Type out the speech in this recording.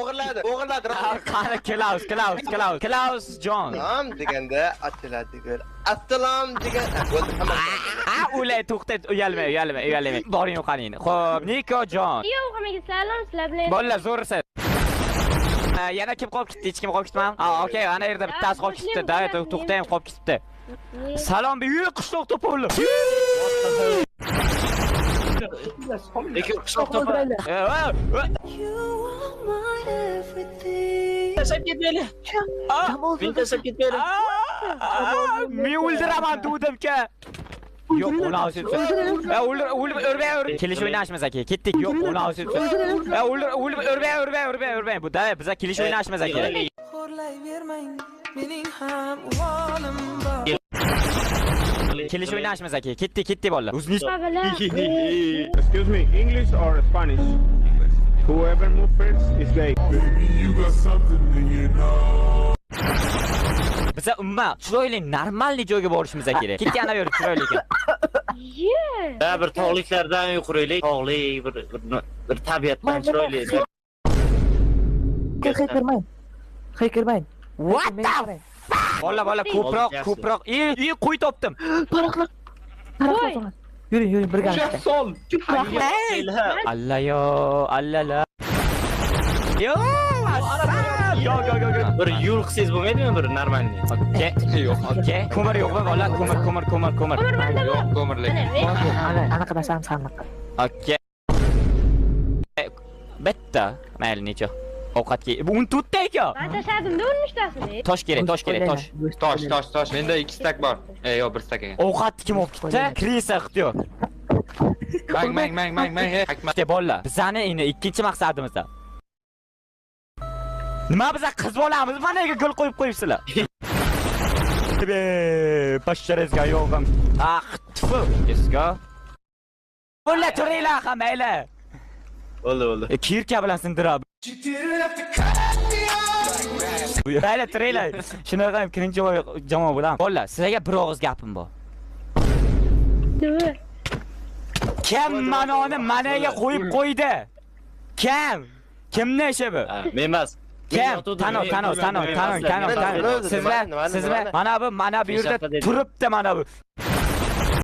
O'g'irladi. Qani Klaus John. Assalom deganda ochiladi gul. Assalom degan bo'ldi hamma. O'lay to'xtat, uyalmang. Boring o'qaning. Xo'p, Niko John. Yo'q, hammaga salom, sizlar bilan. Bolalar zo'rsiz. Yana kim qolib ketdi? Hech kim qolib ketmadi. Okey, ana yerda bittasi qolib ketdi. Davay, to'xtang, qolib ketdi. Salom, buyuk qishloq to'polib. Lekin qishloq to'polib. Tashlab ketmaylik. Men tashlab ketmaylik. Men o'ldiraman degdim-ku. Yo'q, uni olib o'lib o'rbay. Kelish o'ynashmiz aka. Ketdik. Yo'q, uni olib o'lib o'rbay. Bu davay, biz kelish o'ynashmiz aka. Xo'rlayvermang, mening ham o'g'lim bor. Kelish o'ynashmiz aka. Ketdik bolalar. Excuse me, English or Spanish? Whoever moves first is gay. Baby, you got something in your nose. Biza umuman chiroyli, normalniy joyga borishimiz kerak. Ketdik ana yo'l chiroyli ekan. Bir tog'liklardan yuqorilik, tog'lik bir tabiatdan chiroyli. Haykirmang. What the? Bolalar ko'proq. Qo'y topdim. Paraqlaq. Yuring, birgalikda. Allala. Yo. Bir yo'l qilsangiz bo'lmaydimi, bir normalniy? Okey. Ko'mir yo'qmi bolalar? Ko'mir. Yo'q, ko'mirlik. Anaqa narsani sanqqa. Okey. Bitta. Mayli, necha? Ovqatga. Bu 14 ta ekan. Men tashladim-da 13tasini. Tosh kerak. Tosh. Menda 2 stak bor. Yo'q, 1 stak ekan. Ovqatni kim olib ketdi? Krisa ixtiyor. Mang. İşte bolalar. Bizani endi ikkinchi maqsadimizda. Nima biz qiz bolamiz, managa gul qo'yib qo'yibsizlar. Basharangizga yo'g'im. Tfu. Esga. Bolalar turinglar hammayla. Bo'ldi. Kirka bilan sindirib. Mayli turinglar. Shunaqa ham kirinchi jamoa bilan. Bolalar, sizlarga bir og'iz gapim bor. Kim manoni managa qo'yib qo'ydi? Kimni ishi bu? Men emas. Kim? Tanov. Sizlar mana bu yerda turibdi mana bu.